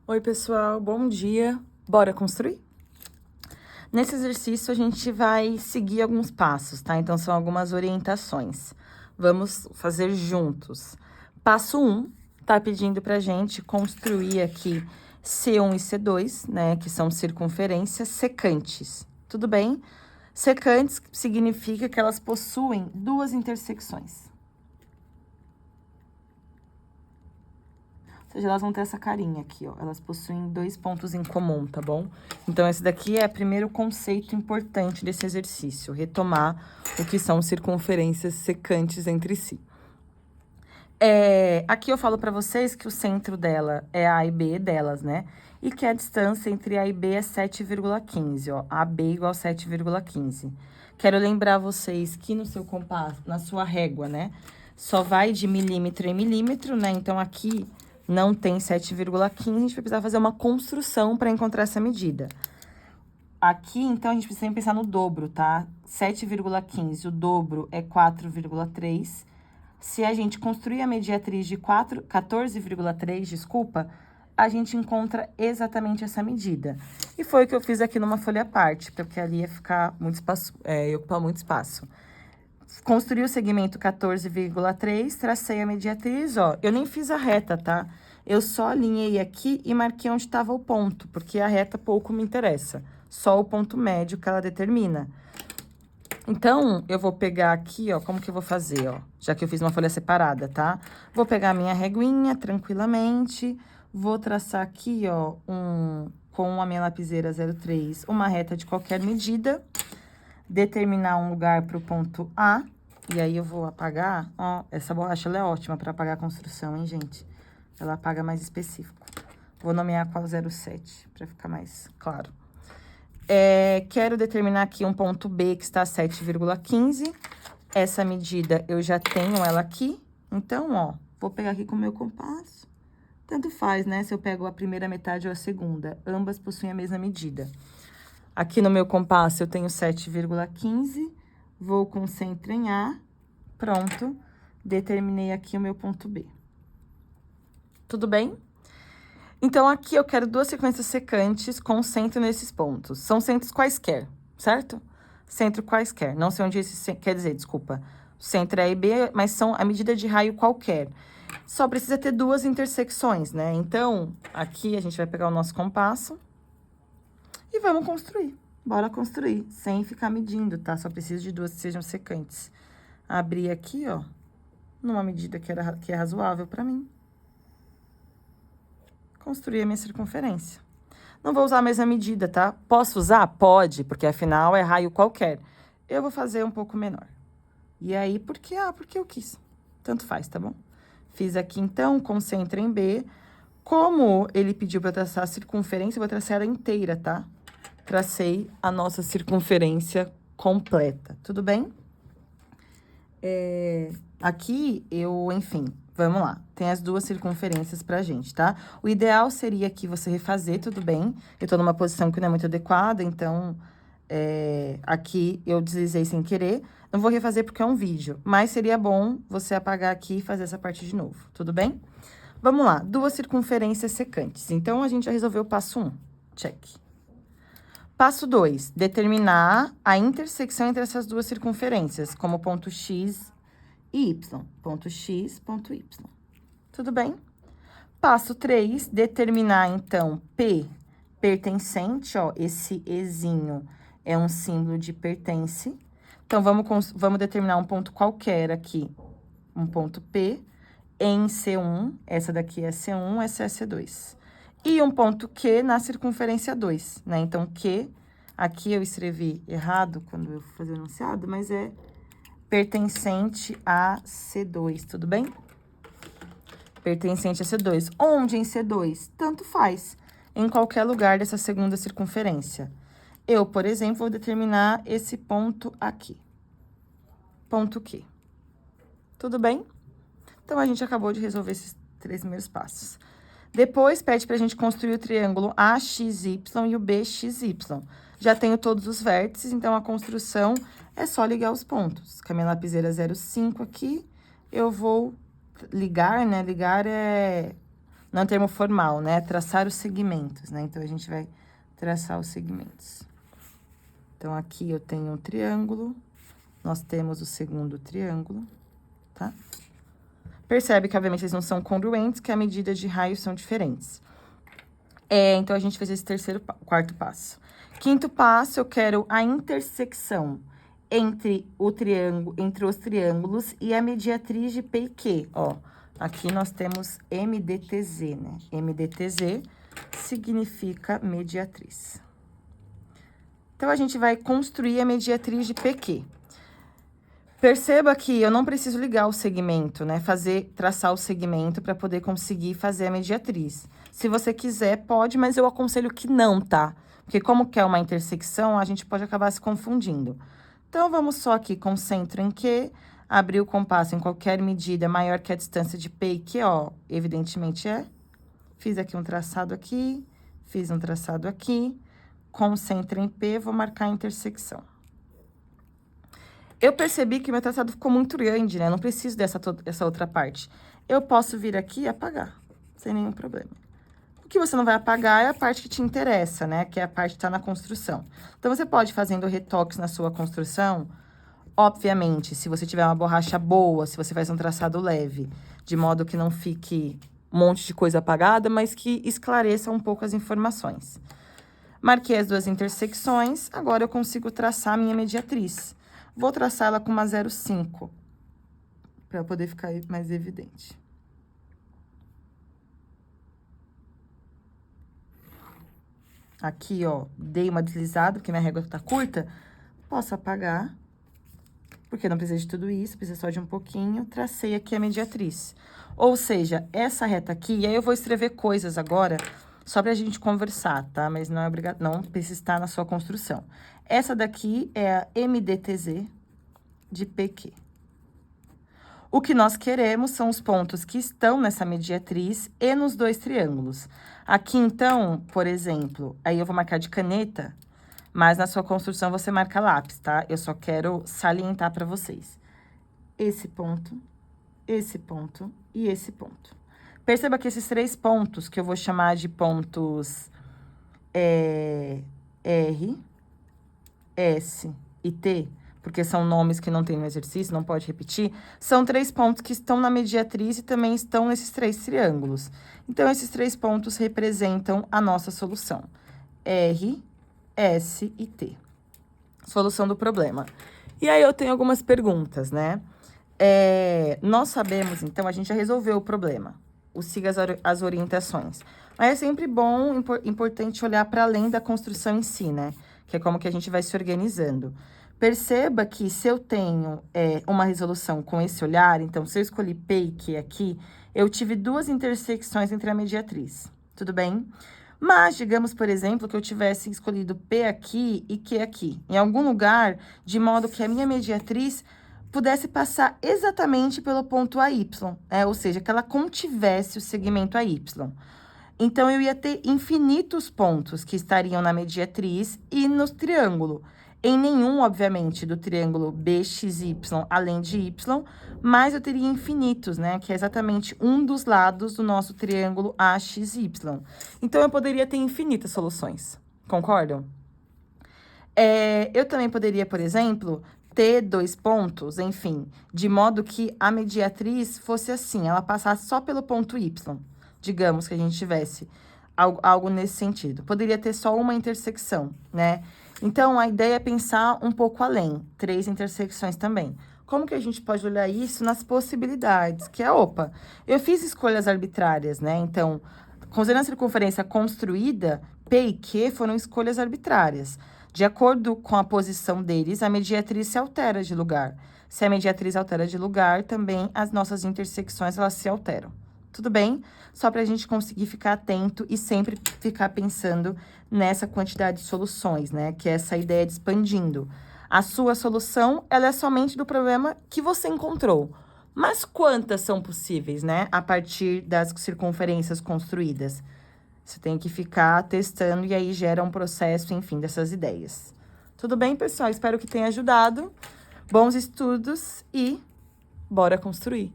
Oi, pessoal, bom dia. Bora construir? Nesse exercício, a gente vai seguir alguns passos, tá? Então, são algumas orientações. Vamos fazer juntos. Passo 1, tá pedindo pra gente construir aqui C1 e C2, né? Que são circunferências secantes. Tudo bem? Secantes significa que elas possuem duas intersecções. Ou seja, elas vão ter essa carinha aqui, ó. Elas possuem dois pontos em comum, tá bom? Então, esse daqui é o primeiro conceito importante desse exercício. Retomar o que são circunferências secantes entre si. Aqui eu falo pra vocês que o centro dela é A e B delas, né? E que a distância entre A e B é 7,15, ó. AB igual a 7,15. Quero lembrar vocês que no seu compasso, na sua régua, né? Só vai de milímetro em milímetro, né? Então, aqui não tem 7,15, a gente vai precisar fazer uma construção para encontrar essa medida. Aqui, então, a gente precisa pensar no dobro, tá? 7,15, o dobro é 4,3. Se a gente construir a mediatriz de 14,3, desculpa, a gente encontra exatamente essa medida. E foi o que eu fiz aqui numa folha à parte, porque ali ia ficar muito espaço, ia ocupar muito espaço. Construí o segmento 14,3, tracei a mediatriz, ó. Eu nem fiz a reta, tá? Eu só alinhei aqui e marquei onde estava o ponto, porque a reta pouco me interessa. Só o ponto médio que ela determina. Então, eu vou pegar aqui, ó, como que eu vou fazer, ó? Já que eu fiz uma folha separada, tá? Vou pegar a minha reguinha tranquilamente, vou traçar aqui, ó, com a minha lapiseira 03, uma reta de qualquer medida, determinar um lugar para o ponto A, e aí eu vou apagar, ó, essa borracha ela é ótima para apagar a construção, hein, gente? Ela apaga mais específico. Vou nomear qual 07, para ficar mais claro. Quero determinar aqui um ponto B que está a 7,15. Essa medida eu já tenho ela aqui. Então, ó, vou pegar aqui com o meu compasso. Tanto faz, né? Se eu pego a primeira metade ou a segunda. Ambas possuem a mesma medida. Aqui no meu compasso eu tenho 7,15. Vou com centro em A. Pronto. Determinei aqui o meu ponto B. Tudo bem? Então, aqui eu quero duas sequências secantes com centro nesses pontos. São centros quaisquer, certo? Centro quaisquer. Não sei onde esse... Quer dizer, desculpa. Centro é A e B, mas são a medida de raio qualquer. Só precisa ter duas intersecções, né? Então, aqui a gente vai pegar o nosso compasso e vamos construir. Bora construir, sem ficar medindo, tá? Só preciso de duas que sejam secantes. Abrir aqui, ó, numa medida que é razoável pra mim. Construir a minha circunferência. Não vou usar a mesma medida, tá? Posso usar? Pode, porque afinal é raio qualquer. Eu vou fazer um pouco menor. E aí, por quê? Ah, porque eu quis. Tanto faz, tá bom? Fiz aqui, então, concentra em B. Como ele pediu pra traçar a circunferência, eu vou traçar ela inteira, tá? Tracei a nossa circunferência completa, tudo bem? Aqui, enfim, vamos lá. Tem as duas circunferências pra gente, tá? O ideal seria que você refazer, tudo bem? Eu tô numa posição que não é muito adequada, então, aqui eu deslizei sem querer. Não vou refazer porque é um vídeo, mas seria bom você apagar aqui e fazer essa parte de novo, tudo bem? Vamos lá, duas circunferências secantes. Então, a gente já resolveu o passo 1, check. Passo 2, determinar a intersecção entre essas duas circunferências, como ponto X e Y. Ponto X, ponto Y. Tudo bem? Passo 3, determinar, então, P pertencente, ó, esse Ezinho é um símbolo de pertence. Então, vamos determinar um ponto qualquer aqui, um ponto P, em C1, essa daqui é C1, essa é C2. E um ponto Q na circunferência 2, né? Então, Q, aqui eu escrevi errado quando eu fui fazer o enunciado, mas é pertencente a C2, tudo bem? Pertencente a C2. Onde em C2? Tanto faz, em qualquer lugar dessa segunda circunferência. Eu, por exemplo, vou determinar esse ponto aqui. Ponto Q. Tudo bem? Então, a gente acabou de resolver esses 3 primeiros passos. Depois, pede pra gente construir o triângulo AXY e o BXY. Já tenho todos os vértices, então a construção é só ligar os pontos. Com a minha lapiseira 05 aqui, eu vou ligar, né? Ligar não é um termo formal, né? Traçar os segmentos, né? Então, a gente vai traçar os segmentos. Então, aqui eu tenho um triângulo, nós temos o segundo triângulo, tá? Percebe que, obviamente, eles não são congruentes, que a medida de raios são diferentes. Então, a gente fez esse quarto passo. Quinto passo, eu quero a intersecção entre os triângulos e a mediatriz de P e Q, ó. Aqui nós temos MDTZ, né? MDTZ significa mediatriz. Então, a gente vai construir a mediatriz de PQ. Perceba que eu não preciso ligar o segmento, né? Traçar o segmento para poder conseguir fazer a mediatriz. Se você quiser, pode, mas eu aconselho que não, tá? Porque como que é uma intersecção, a gente pode acabar se confundindo. Então, vamos só aqui com centro em Q, abrir o compasso em qualquer medida maior que a distância de P e Q, ó, evidentemente é. Fiz aqui um traçado aqui, fiz um traçado aqui, com centro em P, vou marcar a intersecção. Eu percebi que meu traçado ficou muito grande, né? Não preciso dessa outra parte. Eu posso vir aqui e apagar, sem nenhum problema. O que você não vai apagar é a parte que te interessa, né? Que é a parte que tá na construção. Então, você pode ir fazendo retoques na sua construção. Obviamente, se você tiver uma borracha boa, se você faz um traçado leve, de modo que não fique um monte de coisa apagada, mas que esclareça um pouco as informações. Marquei as duas intersecções, agora eu consigo traçar a minha mediatriz. Vou traçar ela com uma 0,5, para poder ficar mais evidente. Aqui, ó, dei uma deslizada, porque minha régua tá curta. Posso apagar, porque não precisa de tudo isso, precisa só de um pouquinho. Tracei aqui a mediatriz. Ou seja, essa reta aqui, e aí eu vou escrever coisas agora, só pra gente conversar, tá? Mas não é obrigado, não precisa estar na sua construção. Essa daqui é a MDTZ de PQ. O que nós queremos são os pontos que estão nessa mediatriz e nos dois triângulos. Aqui, então, por exemplo, aí eu vou marcar de caneta, mas na sua construção você marca lápis, tá? Eu só quero salientar para vocês. Esse ponto e esse ponto. Perceba que esses três pontos, que eu vou chamar de pontos R, S e T, porque são nomes que não tem no exercício, não pode repetir, são três pontos que estão na mediatriz e também estão nesses três triângulos. Então, esses três pontos representam a nossa solução. R, S e T. Solução do problema. E aí, eu tenho algumas perguntas, né? Nós sabemos, então, a gente já resolveu o problema. Siga as orientações. Mas é sempre bom, importante olhar para além da construção em si, né? Que é como que a gente vai se organizando. Perceba que se eu tenho uma resolução com esse olhar, então, se eu escolhi P e Q aqui, eu tive duas intersecções entre a mediatriz, tudo bem? Mas, digamos, por exemplo, que eu tivesse escolhido P aqui e Q aqui, em algum lugar, de modo que a minha mediatriz pudesse passar exatamente pelo ponto AY, ou seja, que ela contivesse o segmento AY. Então, eu ia ter infinitos pontos que estariam na mediatriz e no triângulo. Em nenhum, obviamente, do triângulo BXY, além de Y, mas eu teria infinitos, né? Que é exatamente um dos lados do nosso triângulo AXY. Então, eu poderia ter infinitas soluções, concordam? Eu também poderia, por exemplo, ter dois pontos, enfim, de modo que a mediatriz fosse assim, ela passasse só pelo ponto Y. Digamos que a gente tivesse algo nesse sentido. Poderia ter só uma intersecção, né? Então, a ideia é pensar um pouco além, três intersecções também. Como que a gente pode olhar isso nas possibilidades? Que é, opa, eu fiz escolhas arbitrárias, né? Então, considerando a circunferência construída, P e Q foram escolhas arbitrárias. De acordo com a posição deles, a mediatriz se altera de lugar. Se a mediatriz altera de lugar, também as nossas intersecções, elas se alteram. Tudo bem? Só para a gente conseguir ficar atento e sempre ficar pensando nessa quantidade de soluções, né? Que é essa ideia de expandindo. A sua solução, ela é somente do problema que você encontrou. Mas quantas são possíveis, né? A partir das circunferências construídas. Você tem que ficar testando e aí gera um processo, enfim, dessas ideias. Tudo bem, pessoal? Espero que tenha ajudado. Bons estudos e bora construir!